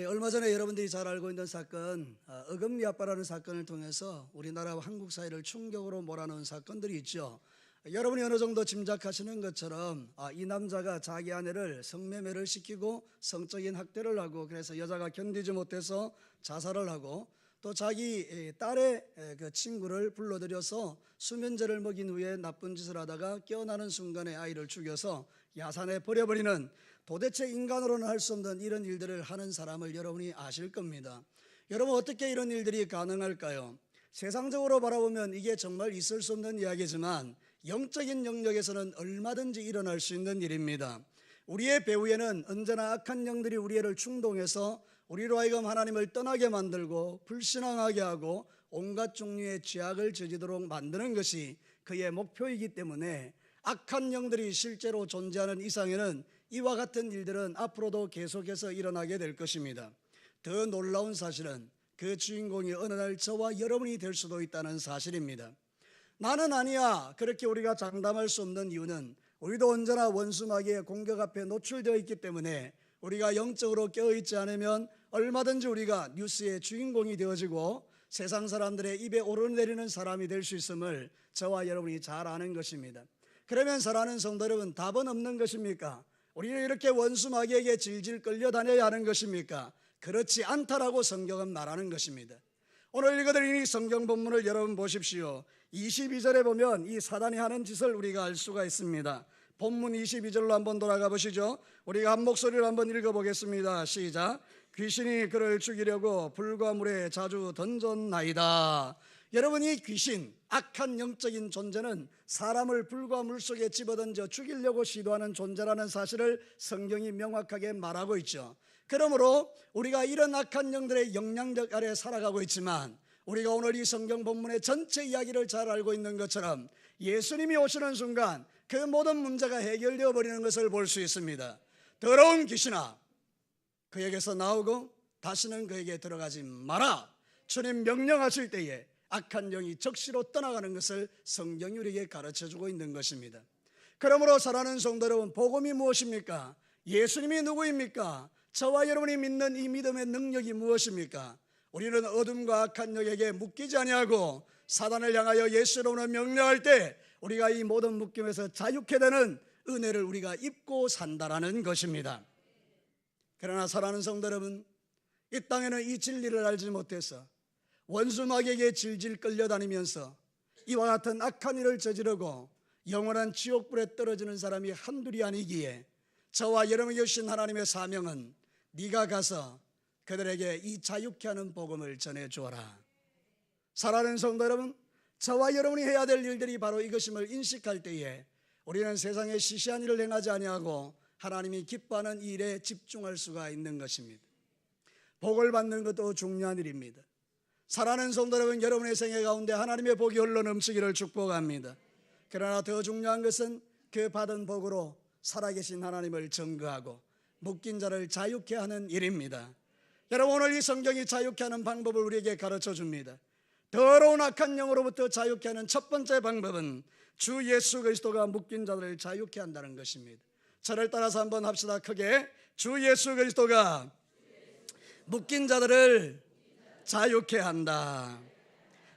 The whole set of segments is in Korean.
얼마 전에 여러분들이 잘 알고 있는 사건, 어금니아빠라는 사건을 통해서 우리나라와 한국 사회를 충격으로 몰아넣은 사건들이 있죠. 여러분이 어느 정도 짐작하시는 것처럼 이 남자가 자기 아내를 성매매를 시키고 성적인 학대를 하고, 그래서 여자가 견디지 못해서 자살을 하고, 또 자기 딸의 그 친구를 불러들여서 수면제를 먹인 후에 나쁜 짓을 하다가 깨어나는 순간에 아이를 죽여서 야산에 버려버리는, 도대체 인간으로는 할 수 없는 이런 일들을 하는 사람을 여러분이 아실 겁니다. 여러분, 어떻게 이런 일들이 가능할까요? 세상적으로 바라보면 이게 정말 있을 수 없는 이야기지만 영적인 영역에서는 얼마든지 일어날 수 있는 일입니다. 우리의 배후에는 언제나 악한 영들이 우리를 충동해서 우리로 하여금 하나님을 떠나게 만들고 불신앙하게 하고 온갖 종류의 죄악을 저지도록 만드는 것이 그의 목표이기 때문에 악한 영들이 실제로 존재하는 이상에는 이와 같은 일들은 앞으로도 계속해서 일어나게 될 것입니다. 더 놀라운 사실은 그 주인공이 어느 날 저와 여러분이 될 수도 있다는 사실입니다. 나는 아니야, 그렇게 우리가 장담할 수 없는 이유는 우리도 언제나 원수마귀의 공격 앞에 노출되어 있기 때문에 우리가 영적으로 깨어있지 않으면 얼마든지 우리가 뉴스의 주인공이 되어지고 세상 사람들의 입에 오르내리는 사람이 될 수 있음을 저와 여러분이 잘 아는 것입니다. 그러면 사랑하는 성도 여러분, 답은 없는 것입니까? 우리는 이렇게 원수마귀에게 질질 끌려다녀야 하는 것입니까? 그렇지 않다라고 성경은 말하는 것입니다. 오늘 읽어드린 이 성경 본문을 여러분 보십시오. 22절에 보면 이 사단이 하는 짓을 우리가 알 수가 있습니다. 본문 22절로 한번 돌아가 보시죠. 우리가 한 목소리로 한번 읽어보겠습니다. 시작. 귀신이 그를 죽이려고 불과 물에 자주 던졌나이다. 여러분, 이 귀신, 악한 영적인 존재는 사람을 불과 물 속에 집어던져 죽이려고 시도하는 존재라는 사실을 성경이 명확하게 말하고 있죠. 그러므로 우리가 이런 악한 영들의 영향력 아래 살아가고 있지만, 우리가 오늘 이 성경 본문의 전체 이야기를 잘 알고 있는 것처럼 예수님이 오시는 순간 그 모든 문제가 해결되어 버리는 것을 볼 수 있습니다. 더러운 귀신아, 그에게서 나오고 다시는 그에게 들어가지 마라. 주님 명령하실 때에 악한 영이 적시로 떠나가는 것을 성경이 우리에게 가르쳐주고 있는 것입니다. 그러므로 사랑하는 성도 여러분, 복음이 무엇입니까? 예수님이 누구입니까? 저와 여러분이 믿는 이 믿음의 능력이 무엇입니까? 우리는 어둠과 악한 영에게 묶이지 아니하고 사단을 향하여 예수로 명령할 때 우리가 이 모든 묶임에서 자유케 되는 은혜를 우리가 입고 산다라는 것입니다. 그러나 사랑하는 성도 여러분, 이 땅에는 이 진리를 알지 못해서 원수마귀에게 질질 끌려다니면서 이와 같은 악한 일을 저지르고 영원한 지옥불에 떨어지는 사람이 한둘이 아니기에 저와 여러분에게 주신 하나님의 사명은 네가 가서 그들에게 이 자유케 하는 복음을 전해주어라. 사랑하는 성도 여러분, 저와 여러분이 해야 될 일들이 바로 이것임을 인식할 때에 우리는 세상에 시시한 일을 행하지 아니하고 하나님이 기뻐하는 이 일에 집중할 수가 있는 것입니다. 복을 받는 것도 중요한 일입니다. 사랑하는 성도 여러분, 여러분의 생애 가운데 하나님의 복이 흘러 넘치기를 축복합니다. 그러나 더 중요한 것은 그 받은 복으로 살아계신 하나님을 증거하고 묶인 자를 자유케 하는 일입니다. 여러분, 오늘 이 성경이 자유케 하는 방법을 우리에게 가르쳐 줍니다. 더러운 악한 영으로부터 자유케 하는 첫 번째 방법은 주 예수 그리스도가 묶인 자들을 자유케 한다는 것입니다. 저를 따라서 한번 합시다. 크게. 주 예수 그리스도가 묶인 자들을 자유케 한다.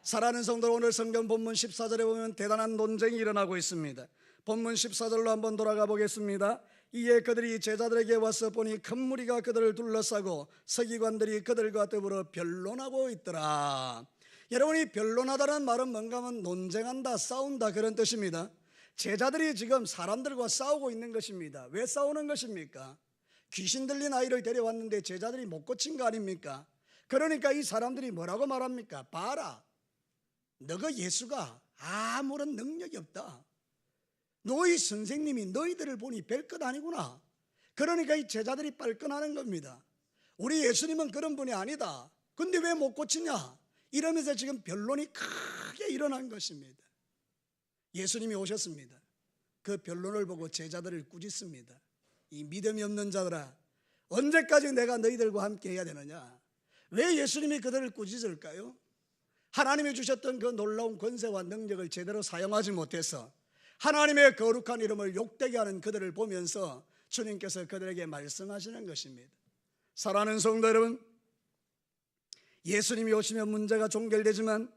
사랑하는 성도, 오늘 성경 본문 14절에 보면 대단한 논쟁이 일어나고 있습니다. 본문 14절로 한번 돌아가 보겠습니다. 이에 그들이 제자들에게 와서 보니 큰 무리가 그들을 둘러싸고 서기관들이 그들과 더불어 변론하고 있더라. 여러분이 변론하다는 말은 뭔가 하면 논쟁한다, 싸운다, 그런 뜻입니다. 제자들이 지금 사람들과 싸우고 있는 것입니다. 왜 싸우는 것입니까? 귀신 들린 아이를 데려왔는데 제자들이 못 고친 거 아닙니까? 그러니까 이 사람들이 뭐라고 말합니까? 봐라, 너가 예수가 아무런 능력이 없다. 너희 선생님이 너희들을 보니 별것 아니구나. 그러니까 이 제자들이 발끈하는 겁니다. 우리 예수님은 그런 분이 아니다. 근데 왜 못 고치냐? 이러면서 지금 변론이 크게 일어난 것입니다. 예수님이 오셨습니다. 그 변론을 보고 제자들을 꾸짖습니다. 이 믿음이 없는 자들아, 언제까지 내가 너희들과 함께 해야 되느냐? 왜 예수님이 그들을 꾸짖을까요? 하나님이 주셨던 그 놀라운 권세와 능력을 제대로 사용하지 못해서 하나님의 거룩한 이름을 욕되게 하는 그들을 보면서 주님께서 그들에게 말씀하시는 것입니다. 사랑하는 성도 여러분, 예수님이 오시면 문제가 종결되지만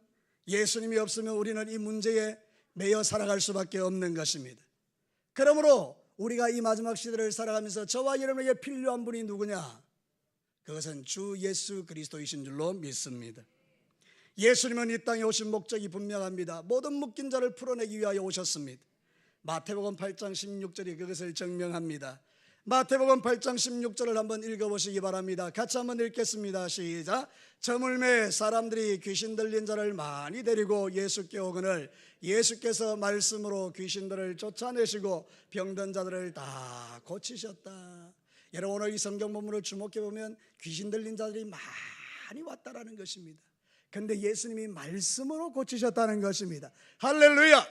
예수님이 없으면 우리는 이 문제에 매여 살아갈 수밖에 없는 것입니다. 그러므로 우리가 이 마지막 시대를 살아가면서 저와 여러분에게 필요한 분이 누구냐? 그것은 주 예수 그리스도이신 줄로 믿습니다. 예수님은 이 땅에 오신 목적이 분명합니다. 모든 묶인 자를 풀어내기 위하여 오셨습니다. 마태복음 8장 16절이 그것을 증명합니다. 마태복음 8장 16절을 한번 읽어보시기 바랍니다. 같이 한번 읽겠습니다. 시작. 저물매 사람들이 귀신 들린 자를 많이 데리고 예수께 오거늘 예수께서 말씀으로 귀신들을 쫓아내시고 병든 자들을 다 고치셨다. 여러분, 오늘 이 성경 본문을 주목해 보면 귀신 들린 자들이 많이 왔다라는 것입니다. 그런데 예수님이 말씀으로 고치셨다는 것입니다. 할렐루야.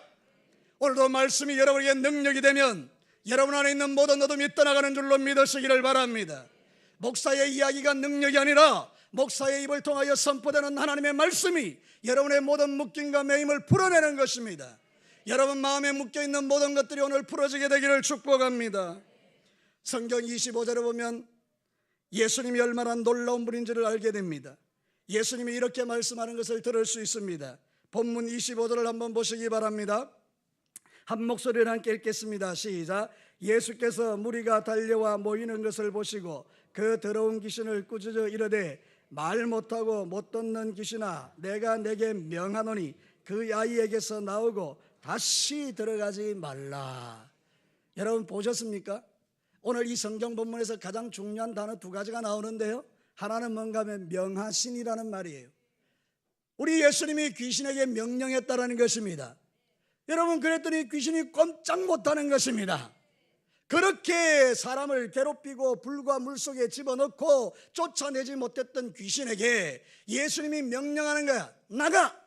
오늘도 말씀이 여러분에게 능력이 되면 여러분 안에 있는 모든 어둠이 떠나가는 줄로 믿으시기를 바랍니다. 목사의 이야기가 능력이 아니라 목사의 입을 통하여 선포되는 하나님의 말씀이 여러분의 모든 묶임과 매임을 풀어내는 것입니다. 여러분 마음에 묶여있는 모든 것들이 오늘 풀어지게 되기를 축복합니다. 성경 25절에 보면 예수님이 얼마나 놀라운 분인지를 알게 됩니다. 예수님이 이렇게 말씀하는 것을 들을 수 있습니다. 본문 25절을 한번 보시기 바랍니다. 한 목소리로 함께 읽겠습니다. 시작. 예수께서 무리가 달려와 모이는 것을 보시고 그 더러운 귀신을 꾸짖어 이르되 말 못하고 못 듣는 귀신아 내가 내게 명하노니 그 아이에게서 나오고 다시 들어가지 말라. 여러분 보셨습니까? 오늘 이 성경 본문에서 가장 중요한 단어 두 가지가 나오는데요, 하나는 뭔가 하면 명하신이라는 말이에요. 우리 예수님이 귀신에게 명령했다라는 것입니다. 여러분, 그랬더니 귀신이 꼼짝 못하는 것입니다. 그렇게 사람을 괴롭히고 불과 물속에 집어넣고 쫓아내지 못했던 귀신에게 예수님이 명령하는 거야. 나가!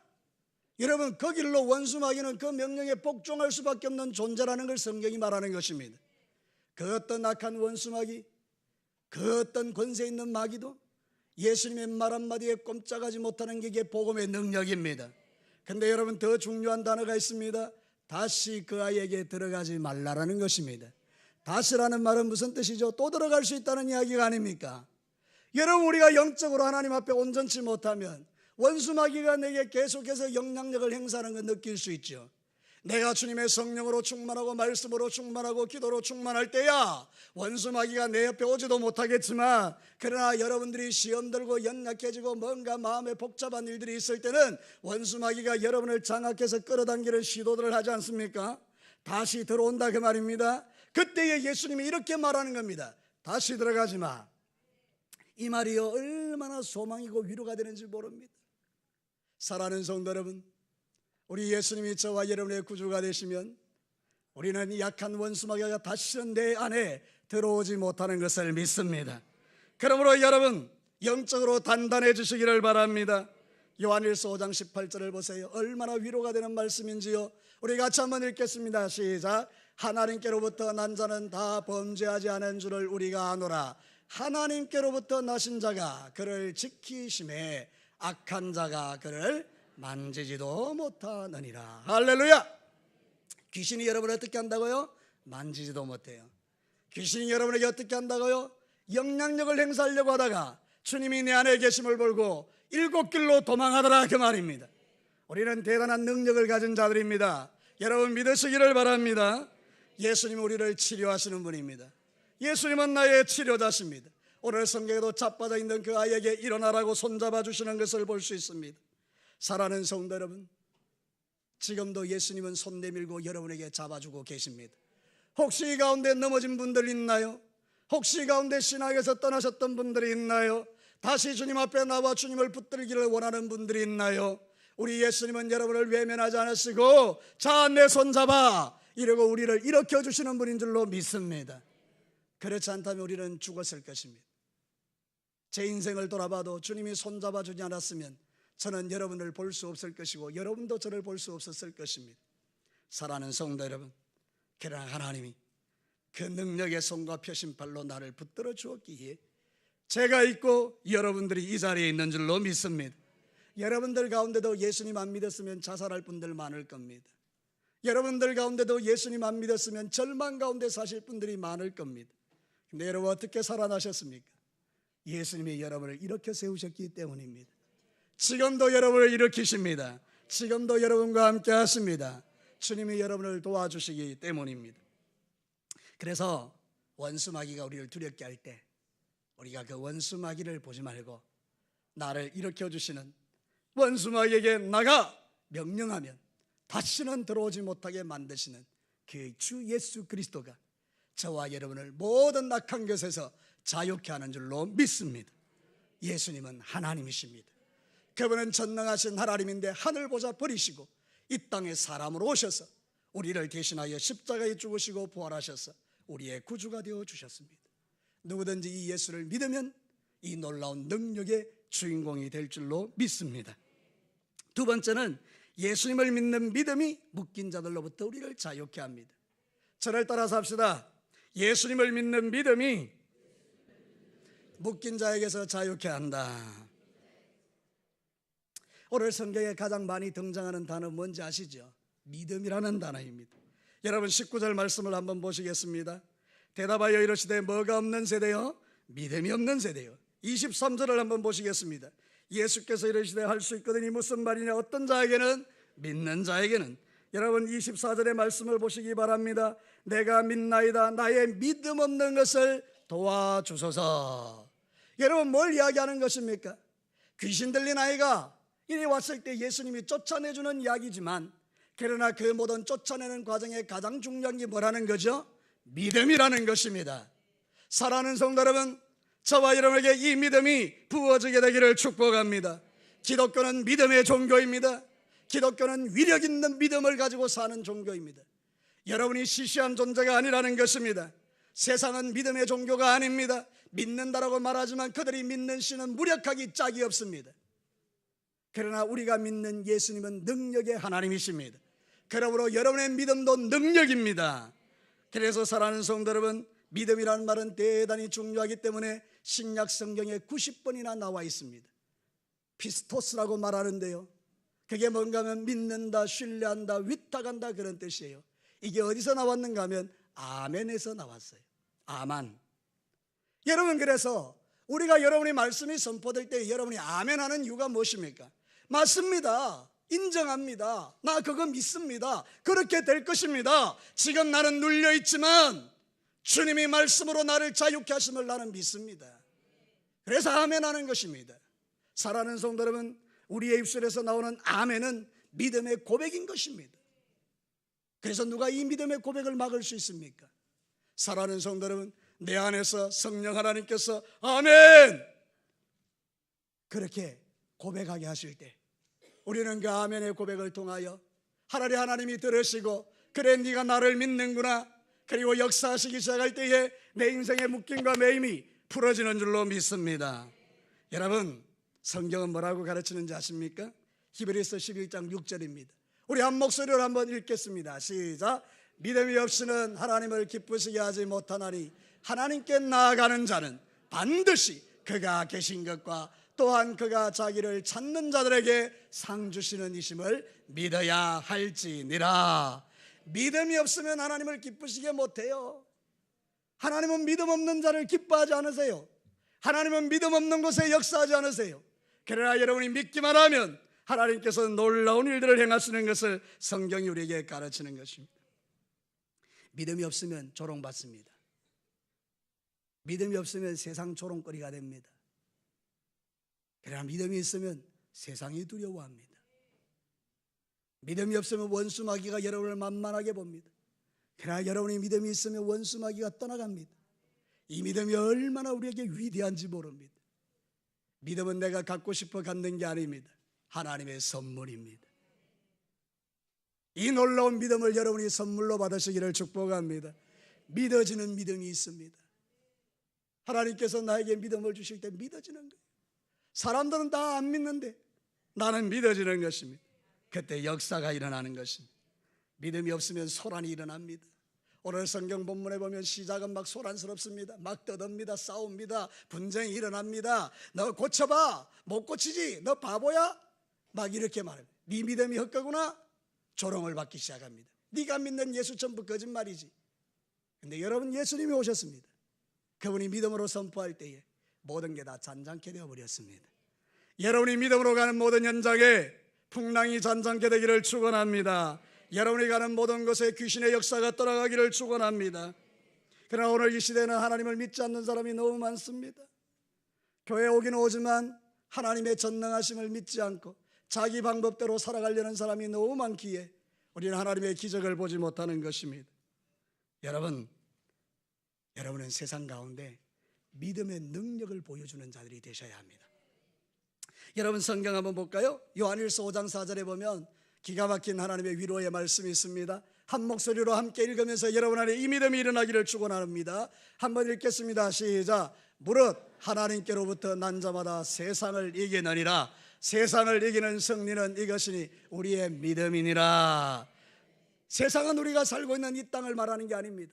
여러분, 그 길로 원수마귀는 그 명령에 복종할 수밖에 없는 존재라는 걸 성경이 말하는 것입니다. 그 어떤 악한 원수마귀, 그 어떤 권세 있는 마귀도 예수님의 말 한마디에 꼼짝하지 못하는 게 이게 복음의 능력입니다. 근데 여러분, 더 중요한 단어가 있습니다. 다시 그 아이에게 들어가지 말라라는 것입니다. 다시라는 말은 무슨 뜻이죠? 또 들어갈 수 있다는 이야기가 아닙니까? 여러분, 우리가 영적으로 하나님 앞에 온전치 못하면 원수마귀가 내게 계속해서 영향력을 행사하는 걸 느낄 수 있죠. 내가 주님의 성령으로 충만하고 말씀으로 충만하고 기도로 충만할 때야 원수마귀가 내 옆에 오지도 못하겠지만, 그러나 여러분들이 시험 들고 연약해지고 뭔가 마음에 복잡한 일들이 있을 때는 원수마귀가 여러분을 장악해서 끌어당기는 시도들을 하지 않습니까? 다시 들어온다 그 말입니다. 그때에 예수님이 이렇게 말하는 겁니다. 다시 들어가지 마. 이 말이요, 얼마나 소망이고 위로가 되는지 모릅니다. 사랑하는 성도 여러분, 우리 예수님이 저와 여러분의 구주가 되시면 우리는 이 약한 원수마귀가 다시는 내 안에 들어오지 못하는 것을 믿습니다. 그러므로 여러분, 영적으로 단단해지시기를 바랍니다. 요한일서 5장 18절을 보세요. 얼마나 위로가 되는 말씀인지요. 우리 같이 한번 읽겠습니다. 시작. 하나님께로부터 난 자는 다 범죄하지 않은 줄을 우리가 아노라. 하나님께로부터 나신 자가 그를 지키심에 악한 자가 그를 만지지도 못하느니라. 할렐루야. 귀신이 여러분을 어떻게 한다고요? 만지지도 못해요. 귀신이 여러분에게 어떻게 한다고요? 영향력을 행사하려고 하다가 주님이 내 안에 계심을 보고 일곱 길로 도망하더라 그 말입니다. 우리는 대단한 능력을 가진 자들입니다. 여러분 믿으시기를 바랍니다. 예수님은 우리를 치료하시는 분입니다. 예수님은 나의 치료자십니다. 오늘 성경에도 자빠져 있는 그 아이에게 일어나라고 손잡아 주시는 것을 볼 수 있습니다. 사랑하는 성도 여러분, 지금도 예수님은 손 내밀고 여러분에게 잡아주고 계십니다. 혹시 이 가운데 넘어진 분들 있나요? 혹시 이 가운데 신앙에서 떠나셨던 분들이 있나요? 다시 주님 앞에 나와 주님을 붙들기를 원하는 분들이 있나요? 우리 예수님은 여러분을 외면하지 않으시고 자, 내 손 잡아 이러고 우리를 일으켜 주시는 분인 줄로 믿습니다. 그렇지 않다면 우리는 죽었을 것입니다. 제 인생을 돌아봐도 주님이 손 잡아주지 않았으면 저는 여러분을 볼 수 없을 것이고 여러분도 저를 볼 수 없었을 것입니다. 사랑하는 성도 여러분, 그러나 하나님이 그 능력의 손과 표심팔로 나를 붙들어 주었기에 제가 있고 여러분들이 이 자리에 있는 줄로 믿습니다. 여러분들 가운데도 예수님 안 믿었으면 자살할 분들 많을 겁니다. 여러분들 가운데도 예수님 안 믿었으면 절망 가운데 사실 분들이 많을 겁니다. 근데 여러분 어떻게 살아나셨습니까? 예수님이 여러분을 일으켜 세우셨기 때문입니다. 지금도 여러분을 일으키십니다. 지금도 여러분과 함께 하십니다. 주님이 여러분을 도와주시기 때문입니다. 그래서 원수마귀가 우리를 두렵게 할 때 우리가 그 원수마귀를 보지 말고 나를 일으켜 주시는 원수마귀에게 나가 명령하면 다시는 들어오지 못하게 만드시는 그 주 예수 그리스도가 저와 여러분을 모든 악한 것에서 자유케 하는 줄로 믿습니다. 예수님은 하나님이십니다. 그분은 전능하신 하나님인데 하늘 보좌 버리시고 이 땅에 사람으로 오셔서 우리를 대신하여 십자가에 죽으시고 부활하셔서 우리의 구주가 되어 주셨습니다. 누구든지 이 예수를 믿으면 이 놀라운 능력의 주인공이 될 줄로 믿습니다. 두 번째는 예수님을 믿는 믿음이 묶인 자들로부터 우리를 자유케 합니다. 저를 따라서 합시다. 예수님을 믿는 믿음이 묶인 자에게서 자유케 한다. 오늘 성경에 가장 많이 등장하는 단어 뭔지 아시죠? 믿음이라는 단어입니다. 여러분 19절 말씀을 한번 보시겠습니다. 대답하여 이르시되 뭐가 없는 세대요? 믿음이 없는 세대요. 23절을 한번 보시겠습니다. 예수께서 이르시되 할 수 있거든이 무슨 말이냐? 어떤 자에게는? 믿는 자에게는. 여러분 24절의 말씀을 보시기 바랍니다. 내가 믿나이다. 나의 믿음 없는 것을 도와주소서. 여러분 뭘 이야기하는 것입니까? 귀신 들린 아이가 이리 왔을 때 예수님이 쫓아내주는 이야기지만, 그러나 그 모든 쫓아내는 과정에 가장 중요한 게 뭐라는 거죠? 믿음이라는 것입니다. 사랑하는 성도 여러분, 저와 여러분에게 이 믿음이 부어지게 되기를 축복합니다. 기독교는 믿음의 종교입니다. 기독교는 위력 있는 믿음을 가지고 사는 종교입니다. 여러분이 시시한 존재가 아니라는 것입니다. 세상은 믿음의 종교가 아닙니다. 믿는다라고 말하지만 그들이 믿는 신은 무력하기 짝이 없습니다. 그러나 우리가 믿는 예수님은 능력의 하나님이십니다. 그러므로 여러분의 믿음도 능력입니다. 그래서 사랑하는 성도 여러분, 믿음이라는 말은 대단히 중요하기 때문에 신약 성경에 90번이나 나와 있습니다. 피스토스라고 말하는데요, 그게 뭔가 하면 믿는다, 신뢰한다, 위탁한다 그런 뜻이에요. 이게 어디서 나왔는가 하면 아멘에서 나왔어요. 아멘. 여러분, 그래서 우리가 여러분의 말씀이 선포될 때 여러분이 아멘하는 이유가 무엇입니까? 맞습니다. 인정합니다. 나 그거 믿습니다. 그렇게 될 것입니다. 지금 나는 눌려있지만 주님이 말씀으로 나를 자유케 하심을 나는 믿습니다. 그래서 아멘하는 것입니다. 사랑하는 성도 여러분, 우리의 입술에서 나오는 아멘은 믿음의 고백인 것입니다. 그래서 누가 이 믿음의 고백을 막을 수 있습니까? 사랑하는 성도 여러분, 내 안에서 성령 하나님께서 아멘 그렇게 고백하게 하실 때 우리는 그 아멘의 고백을 통하여 하나님이 들으시고, 그래 네가 나를 믿는구나, 그리고 역사하시기 시작할 때에 내 인생의 묶임과 매임이 풀어지는 줄로 믿습니다. 여러분, 성경은 뭐라고 가르치는지 아십니까? 히브리서 11장 6절입니다. 우리 한 목소리로 한번 읽겠습니다. 시작. 믿음이 없이는 하나님을 기쁘시게 하지 못하나니 하나님께 나아가는 자는 반드시 그가 계신 것과 또한 그가 자기를 찾는 자들에게 상 주시는 이심을 믿어야 할지니라. 믿음이 없으면 하나님을 기쁘시게 못해요. 하나님은 믿음 없는 자를 기뻐하지 않으세요. 하나님은 믿음 없는 곳에 역사하지 않으세요. 그러나 여러분이 믿기만 하면 하나님께서 놀라운 일들을 행하시는 것을 성경이 우리에게 가르치는 것입니다. 믿음이 없으면 조롱받습니다. 믿음이 없으면 세상 조롱거리가 됩니다. 그러나 믿음이 있으면 세상이 두려워합니다. 믿음이 없으면 원수마귀가 여러분을 만만하게 봅니다. 그러나 여러분이 믿음이 있으면 원수마귀가 떠나갑니다. 이 믿음이 얼마나 우리에게 위대한지 모릅니다. 믿음은 내가 갖고 싶어 갖는 게 아닙니다. 하나님의 선물입니다. 이 놀라운 믿음을 여러분이 선물로 받으시기를 축복합니다. 믿어지는 믿음이 있습니다. 하나님께서 나에게 믿음을 주실 때 믿어지는 거예요. 사람들은 다 안 믿는데 나는 믿어지는 것입니다. 그때 역사가 일어나는 것입니다. 믿음이 없으면 소란이 일어납니다. 오늘 성경 본문에 보면 시작은 막 소란스럽습니다. 막 떠듭니다. 싸웁니다. 분쟁이 일어납니다. 너 고쳐봐. 못 고치지. 너 바보야? 막 이렇게 말합니다. 네 믿음이 헛거구나? 조롱을 받기 시작합니다. 네가 믿는 예수 전부 거짓말이지. 근데 여러분, 예수님이 오셨습니다. 그분이 믿음으로 선포할 때에 모든 게 다 잔잔케 되어버렸습니다. 여러분이 믿음으로 가는 모든 현장에 풍랑이 잔잔케 되기를 축원합니다. 여러분이 가는 모든 곳에 귀신의 역사가 떠나가기를 축원합니다. 그러나 오늘 이 시대는 하나님을 믿지 않는 사람이 너무 많습니다. 교회에 오긴 오지만 하나님의 전능하심을 믿지 않고 자기 방법대로 살아가려는 사람이 너무 많기에 우리는 하나님의 기적을 보지 못하는 것입니다. 여러분은 세상 가운데 믿음의 능력을 보여주는 자들이 되셔야 합니다. 여러분 성경 한번 볼까요? 요한일서 5장 4절에 보면 기가 막힌 하나님의 위로의 말씀이 있습니다. 한 목소리로 함께 읽으면서 여러분 안에 이 믿음이 일어나기를 축원합니다. 한번 읽겠습니다. 시작. 무릇 하나님께로부터 난 자마다 세상을 이기느니라. 세상을 이기는 승리는 이것이니 우리의 믿음이니라. 세상은 우리가 살고 있는 이 땅을 말하는 게 아닙니다.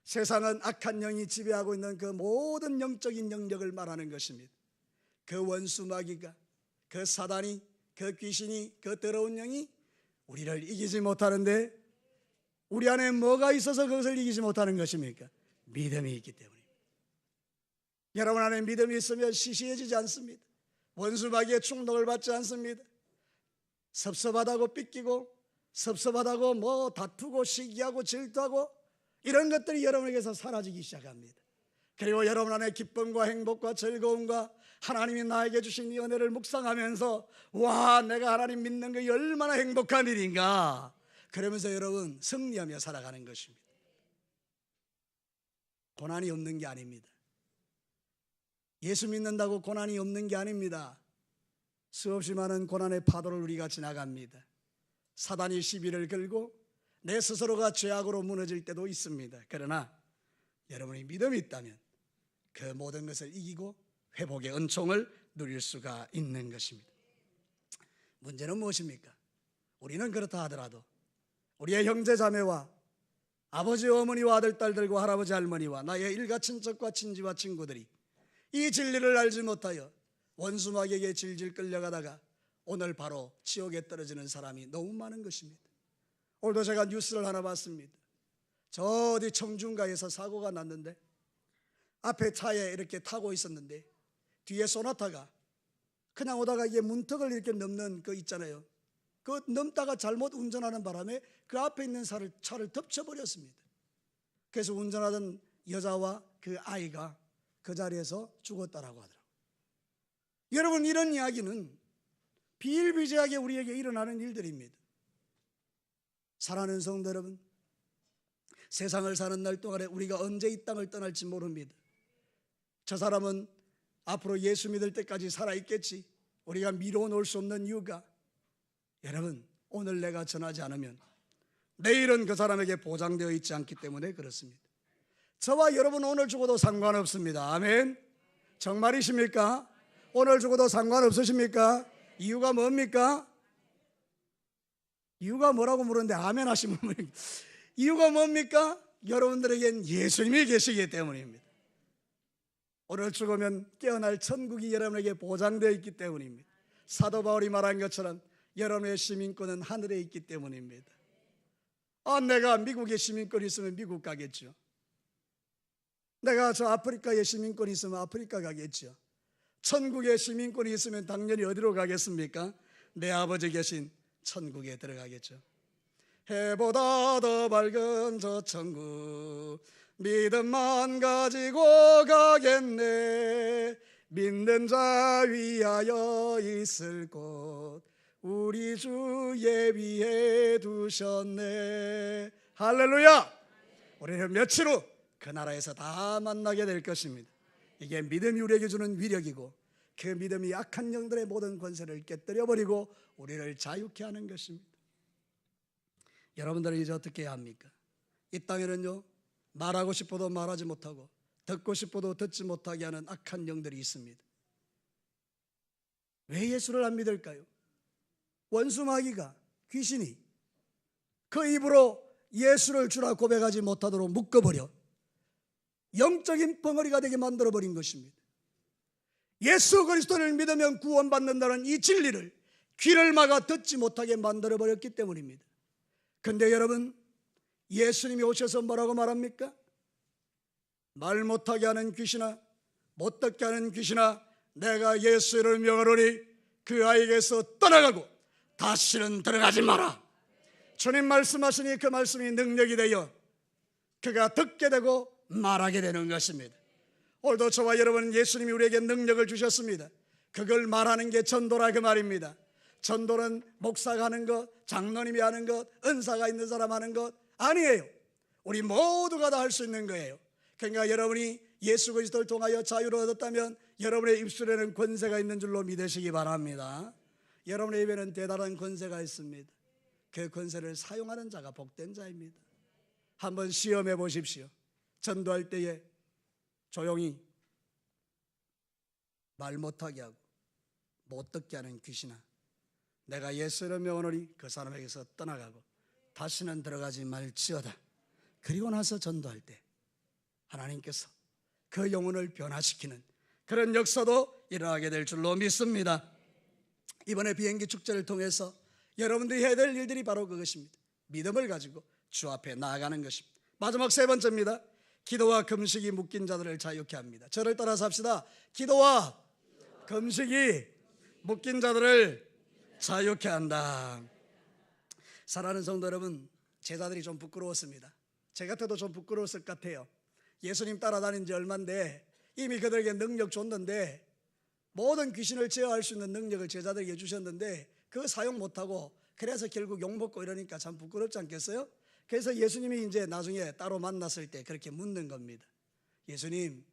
세상은 악한 영이 지배하고 있는 그 모든 영적인 영역을 말하는 것입니다. 그 원수 마귀가, 그 사단이, 그 귀신이, 그 더러운 영이 우리를 이기지 못하는데 우리 안에 뭐가 있어서 그것을 이기지 못하는 것입니까? 믿음이 있기 때문입니다. 여러분 안에 믿음이 있으면 시시해지지 않습니다. 원수 마귀의 충동을 받지 않습니다. 섭섭하다고 삐끼고 섭섭하다고 뭐 다투고 시기하고 질투하고 이런 것들이 여러분에게서 사라지기 시작합니다. 그리고 여러분 안에 기쁨과 행복과 즐거움과 하나님이 나에게 주신 이 은혜를 묵상하면서 와, 내가 하나님 믿는 게 얼마나 행복한 일인가, 그러면서 여러분 승리하며 살아가는 것입니다. 고난이 없는 게 아닙니다. 예수 믿는다고 고난이 없는 게 아닙니다. 수없이 많은 고난의 파도를 우리가 지나갑니다. 사단이 시비를 걸고 내 스스로가 죄악으로 무너질 때도 있습니다. 그러나 여러분이 믿음이 있다면 그 모든 것을 이기고 회복의 은총을 누릴 수가 있는 것입니다. 문제는 무엇입니까? 우리는 그렇다 하더라도 우리의 형제 자매와 아버지 어머니와 아들 딸들과 할아버지 할머니와 나의 일가 친척과 친지와 친구들이 이 진리를 알지 못하여 원수 마귀에게 질질 끌려가다가 오늘 바로 지옥에 떨어지는 사람이 너무 많은 것입니다. 오늘도 제가 뉴스를 하나 봤습니다. 저 어디 청중가에서 사고가 났는데 앞에 차에 이렇게 타고 있었는데 뒤에 소나타가 그냥 오다가 이게 문턱을 이렇게 넘는 거 있잖아요. 그 넘다가 잘못 운전하는 바람에 그 앞에 있는 차를 덮쳐버렸습니다. 그래서 운전하던 여자와 그 아이가 그 자리에서 죽었다라고 하더라고요. 여러분, 이런 이야기는 비일비재하게 우리에게 일어나는 일들입니다. 사랑하는 성도 여러분, 세상을 사는 날 동안에 우리가 언제 이 땅을 떠날지 모릅니다. 저 사람은 앞으로 예수 믿을 때까지 살아있겠지, 우리가 미뤄 놓을 수 없는 이유가, 여러분, 오늘 내가 전하지 않으면 내일은 그 사람에게 보장되어 있지 않기 때문에 그렇습니다. 저와 여러분 오늘 죽어도 상관없습니다. 아멘. 정말이십니까? 오늘 죽어도 상관없으십니까? 이유가 뭡니까? 이유가 뭐라고 물었는데 아멘 하시면 이유가 뭡니까? 여러분들에겐 예수님이 계시기 때문입니다. 오늘 죽으면 깨어날 천국이 여러분에게 보장되어 있기 때문입니다. 사도 바울이 말한 것처럼 여러분의 시민권은 하늘에 있기 때문입니다. 내가 미국에 시민권이 있으면 미국 가겠죠. 내가 저 아프리카에 시민권이 있으면 아프리카 가겠죠. 천국에 시민권이 있으면 당연히 어디로 가겠습니까? 내 아버지 계신 천국에 들어가겠죠. 해보다 더 밝은 저 천국 믿음만 가지고 가겠네. 믿는 자 위하여 있을 곳 우리 주 예비해 두셨네. 할렐루야. 우리는 며칠 후 그 나라에서 다 만나게 될 것입니다. 이게 믿음이 우리에게 주는 위력이고 그 믿음이 악한 영들의 모든 권세를 깨뜨려버리고 우리를 자유케 하는 것입니다. 여러분들은 이제 어떻게 해야 합니까? 이 땅에는요, 말하고 싶어도 말하지 못하고 듣고 싶어도 듣지 못하게 하는 악한 영들이 있습니다. 왜 예수를 안 믿을까요? 원수 마귀가, 귀신이 그 입으로 예수를 주라 고백하지 못하도록 묶어버려 영적인 벙어리가 되게 만들어버린 것입니다. 예수 그리스도를 믿으면 구원받는다는 이 진리를 귀를 막아 듣지 못하게 만들어버렸기 때문입니다. 그런데 여러분, 예수님이 오셔서 뭐라고 말합니까? 말 못하게 하는 귀신아, 못 듣게 하는 귀신아, 내가 예수를 명하노니 그 아이에게서 떠나가고 다시는 들어가지 마라. 주님 말씀하시니 그 말씀이 능력이 되어 그가 듣게 되고 말하게 되는 것입니다. 오늘도 저와 여러분, 예수님이 우리에게 능력을 주셨습니다. 그걸 말하는 게 전도라 그 말입니다. 전도는 목사가 하는 것, 장로님이 하는 것, 은사가 있는 사람 하는 것 아니에요. 우리 모두가 다 할 수 있는 거예요. 그러니까 여러분이 예수 그리스도를 통하여 자유를 얻었다면 여러분의 입술에는 권세가 있는 줄로 믿으시기 바랍니다. 여러분의 입에는 대단한 권세가 있습니다. 그 권세를 사용하는 자가 복된 자입니다. 한번 시험해 보십시오. 전도할 때에 조용히 말 못하게 하고 못 듣게 하는 귀신아, 내가 예수를 명하노니 그 사람에게서 떠나가고 다시는 들어가지 말지어다. 그리고 나서 전도할 때 하나님께서 그 영혼을 변화시키는 그런 역사도 일어나게 될 줄로 믿습니다. 이번에 비행기 축제를 통해서 여러분들이 해야 될 일들이 바로 그것입니다. 믿음을 가지고 주 앞에 나아가는 것입니다. 마지막 세 번째입니다. 기도와 금식이 묶인 자들을 자유케 합니다. 저를 따라서 합시다. 기도와 금식이 묶인 자들을 자유케 한다. 사랑하는 성도 여러분, 제자들이 좀 부끄러웠습니다. 제 같아도 좀 부끄러웠을 것 같아요. 예수님 따라다닌 지 얼마인데 이미 그들에게 능력 줬는데, 모든 귀신을 제어할 수 있는 능력을 제자들에게 주셨는데 그거 사용 못하고 그래서 결국 욕먹고 이러니까 참 부끄럽지 않겠어요? 그래서 예수님이 이제 나중에 따로 만났을 때 그렇게 묻는 겁니다. 예수님,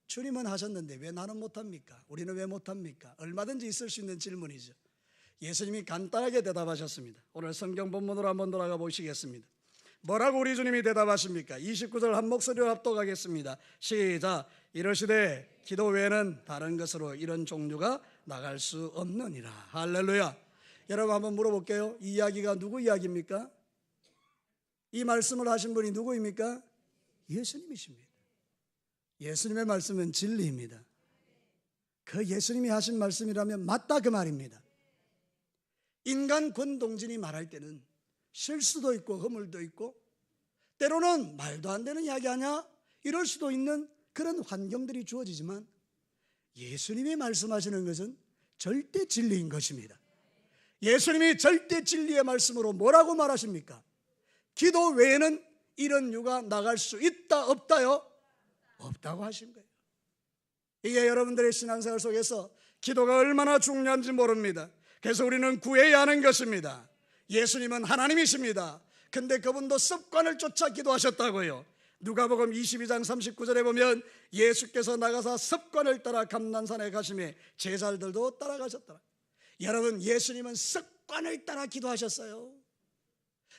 주님은 하셨는데 왜 나는 못합니까? 우리는 왜 못합니까? 얼마든지 있을 수 있는 질문이죠. 예수님이 간단하게 대답하셨습니다. 오늘 성경 본문으로 한번 돌아가 보시겠습니다. 뭐라고 우리 주님이 대답하십니까? 29절 한 목소리로 합독하겠습니다. 시작. 이러시되 기도 외에는 다른 것으로 이런 종류가 나갈 수 없느니라. 할렐루야. 여러분 한번 물어볼게요. 이 이야기가 누구 이야기입니까? 이 말씀을 하신 분이 누구입니까? 예수님이십니다. 예수님의 말씀은 진리입니다. 그 예수님이 하신 말씀이라면 맞다 그 말입니다. 인간 권동진이 말할 때는 실수도 있고 허물도 있고 때로는 말도 안 되는 이야기 하냐 이럴 수도 있는 그런 환경들이 주어지지만 예수님이 말씀하시는 것은 절대 진리인 것입니다. 예수님이 절대 진리의 말씀으로 뭐라고 말하십니까? 기도 외에는 이런 유가 나갈 수 있다 없다요? 없다고 하신 거예요. 이게 여러분들의 신앙생활 속에서 기도가 얼마나 중요한지 모릅니다. 그래서 우리는 구해야 하는 것입니다. 예수님은 하나님이십니다. 근데 그분도 습관을 쫓아 기도하셨다고요. 누가복음 22장 39절에 보면 예수께서 나가사 습관을 따라 감난산에 가시매 제자들도 따라가셨더라. 여러분, 예수님은 습관을 따라 기도하셨어요.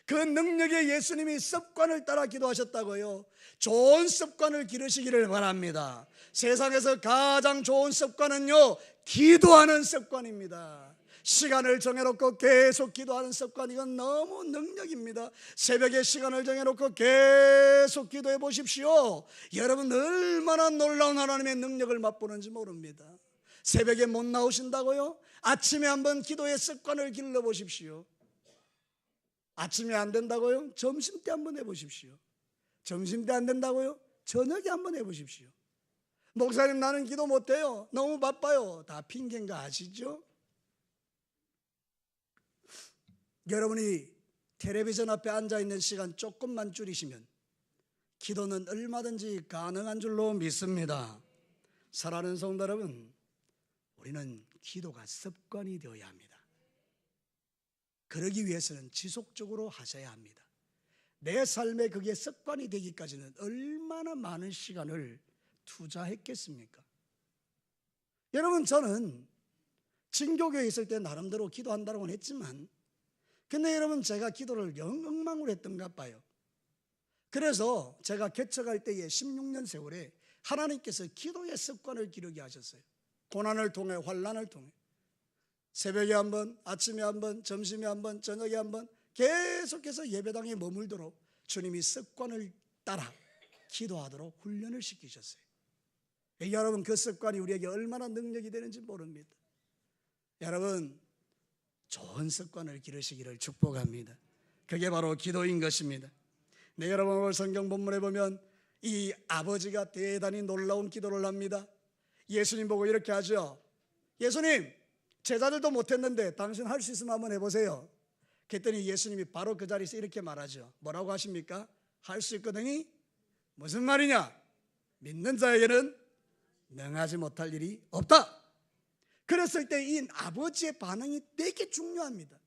그 능력의 예수님이 습관을 따라 기도하셨다고요. 좋은 습관을 기르시기를 바랍니다. 세상에서 가장 좋은 습관은요, 기도하는 습관입니다. 시간을 정해놓고 계속 기도하는 습관, 이건 너무 능력입니다. 새벽에 시간을 정해놓고 계속 기도해 보십시오. 여러분 얼마나 놀라운 하나님의 능력을 맛보는지 모릅니다. 새벽에 못 나오신다고요? 아침에 한번 기도의 습관을 길러보십시오. 아침에 안 된다고요? 점심때 한번 해보십시오. 점심때 안 된다고요? 저녁에 한번 해보십시오. 목사님, 나는 기도 못해요. 너무 바빠요. 다 핑계인가 아시죠? 여러분이 텔레비전 앞에 앉아있는 시간 조금만 줄이시면 기도는 얼마든지 가능한 줄로 믿습니다. 사랑하는 성도 여러분, 우리는 기도가 습관이 되어야 합니다. 그러기 위해서는 지속적으로 하셔야 합니다. 내 삶에 그게 습관이 되기까지는 얼마나 많은 시간을 투자했겠습니까? 여러분, 저는 진교교에 있을 때 나름대로 기도한다고는 했지만, 근데 여러분, 제가 기도를 영 엉망으로 했던가 봐요. 그래서 제가 개척할 때의 16년 세월에 하나님께서 기도의 습관을 기르게 하셨어요. 고난을 통해, 환난을 통해 새벽에 한 번, 아침에 한 번, 점심에 한 번, 저녁에 한 번 계속해서 예배당에 머물도록 주님이 습관을 따라 기도하도록 훈련을 시키셨어요. 여러분, 그 습관이 우리에게 얼마나 능력이 되는지 모릅니다. 여러분, 좋은 습관을 기르시기를 축복합니다. 그게 바로 기도인 것입니다. 네, 여러분, 오늘 성경 본문에 보면 이 아버지가 대단히 놀라운 기도를 합니다. 예수님 보고 이렇게 하죠. 예수님, 제자들도 못했는데 당신 할 수 있으면 한번 해보세요. 그랬더니 예수님이 바로 그 자리에서 이렇게 말하죠. 뭐라고 하십니까? 할 수 있거든요. 무슨 말이냐? 믿는 자에게는 능하지 못할 일이 없다. 그랬을 때 이 아버지의 반응이 되게 중요합니다.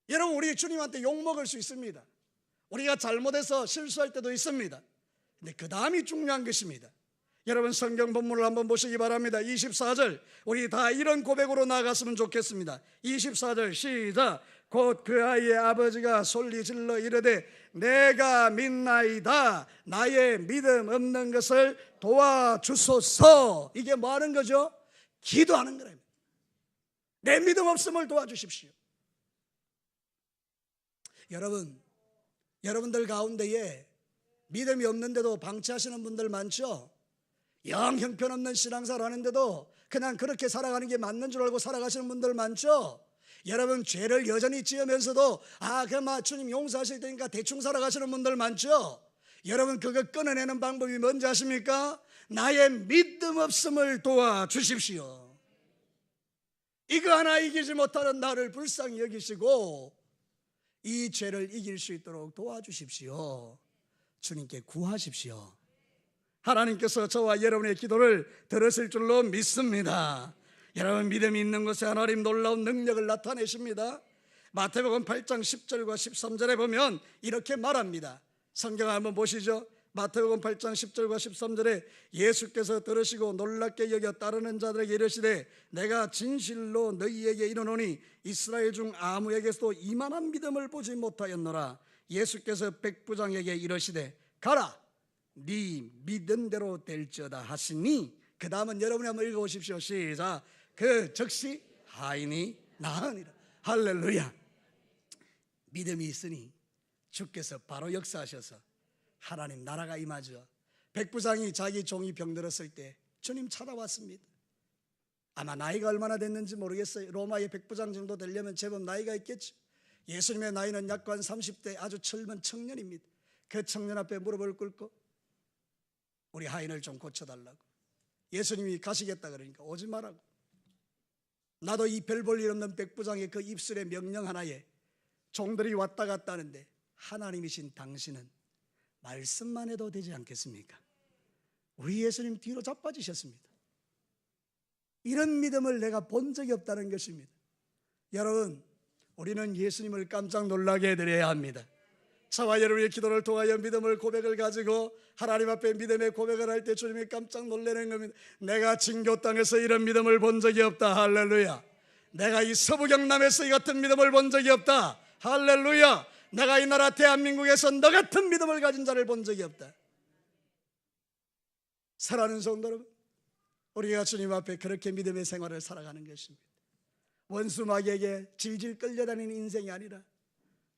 여러분, 우리 주님한테 욕먹을 수 있습니다. 우리가 잘못해서 실수할 때도 있습니다. 근데 그 다음이 중요한 것입니다. 여러분, 성경 본문을 한번 보시기 바랍니다. 24절, 우리 다 이런 고백으로 나아갔으면 좋겠습니다. 24절 시작. 곧 그 아이의 아버지가 솔리질러 이르되 내가 믿나이다. 나의 믿음 없는 것을 도와주소서. 이게 뭐 하는 거죠? 기도하는 거랍니다. 내 믿음 없음을 도와주십시오. 여러분들 가운데에 믿음이 없는데도 방치하시는 분들 많죠? 영 형편없는 신앙생활 하는데도 그냥 그렇게 살아가는 게 맞는 줄 알고 살아가시는 분들 많죠? 여러분, 죄를 여전히 지으면서도 그만 주님 용서하실 테니까 대충 살아가시는 분들 많죠? 여러분, 그거 끊어내는 방법이 뭔지 아십니까? 나의 믿음 없음을 도와주십시오. 이거 하나 이기지 못하는 나를 불쌍히 여기시고 이 죄를 이길 수 있도록 도와주십시오. 주님께 구하십시오. 하나님께서 저와 여러분의 기도를 들으실 줄로 믿습니다. 여러분, 믿음이 있는 곳에 하나님 놀라운 능력을 나타내십니다. 마태복음 8장 10절과 13절에 보면 이렇게 말합니다. 성경 한번 보시죠. 마태복음 8장 10절과 13절에 예수께서 들으시고 놀랍게 여겨 따르는 자들에게 이르시되 내가 진실로 너희에게 이르노니 이스라엘 중 아무에게서도 이만한 믿음을 보지 못하였노라. 예수께서 백부장에게 이르시되 가라, 네 믿은 대로 될지어다 하시니, 그 다음은 여러분이 한번 읽어보십시오. 시작. 그 즉시 하인이 나으니라. 할렐루야. 믿음이 있으니 주께서 바로 역사하셔서 하나님 나라가 임하죠. 백부장이 자기 종이 병들었을 때 주님 찾아왔습니다. 아마 나이가 얼마나 됐는지 모르겠어요. 로마의 백부장 정도 되려면 제법 나이가 있겠죠. 예수님의 나이는 약 한 30대 아주 젊은 청년입니다. 그 청년 앞에 무릎을 꿇고 우리 하인을 좀 고쳐달라고. 예수님이 가시겠다 그러니까 오지 말라고. 나도 이 별 볼 일 없는 백부장의 그 입술의 명령 하나에 종들이 왔다 갔다 하는데 하나님이신 당신은 말씀만 해도 되지 않겠습니까? 우리 예수님 뒤로 자빠지셨습니다. 이런 믿음을 내가 본 적이 없다는 것입니다. 여러분, 우리는 예수님을 깜짝 놀라게 해드려야 합니다. 저와 여러분의 기도를 통하여 믿음을 고백을 가지고 하나님 앞에 믿음의 고백을 할 때 주님이 깜짝 놀라는 겁니다. 내가 진교 땅에서 이런 믿음을 본 적이 없다. 할렐루야. 내가 이 서부 경남에서 이 같은 믿음을 본 적이 없다. 할렐루야. 내가 이 나라 대한민국에서 너 같은 믿음을 가진 자를 본 적이 없다. 사랑하는 성도 여러분, 우리가 주님 앞에 그렇게 믿음의 생활을 살아가는 것입니다. 원수 마귀에게 질질 끌려다니는 인생이 아니라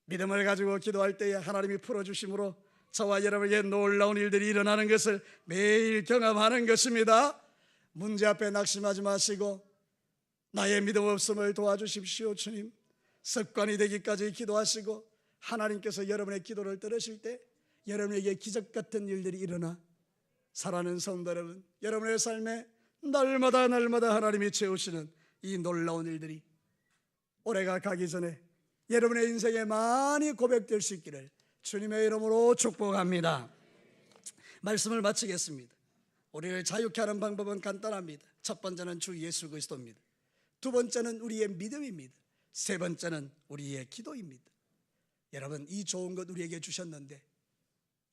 믿음을 가지고 기도할 때에 하나님이 풀어주심으로 저와 여러분에게 놀라운 일들이 일어나는 것을 매일 경험하는 것입니다. 문제 앞에 낙심하지 마시고 나의 믿음 없음을 도와주십시오. 주님, 습관이 되기까지 기도하시고 하나님께서 여러분의 기도를 들으실 때 여러분에게 기적 같은 일들이 일어나 사랑하는 성도 여러분, 여러분의 삶에 날마다 하나님이 채우시는 이 놀라운 일들이 올해가 가기 전에 여러분의 인생에 많이 고백될 수 있기를 주님의 이름으로 축복합니다. 말씀을 마치겠습니다. 우리를 자유케 하는 방법은 간단합니다. 첫 번째는 주 예수 그리스도입니다. 두 번째는 우리의 믿음입니다. 세 번째는 우리의 기도입니다. 여러분, 이 좋은 것 우리에게 주셨는데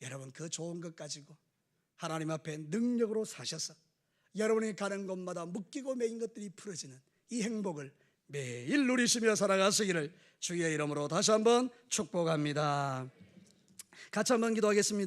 여러분 그 좋은 것 가지고 하나님 앞에 능력으로 사셔서 여러분이 가는 곳마다 묶이고 매인 것들이 풀어지는 이 행복을 매일 누리시며 살아가시기를 주의 이름으로 다시 한번 축복합니다. 같이 한번 기도하겠습니다.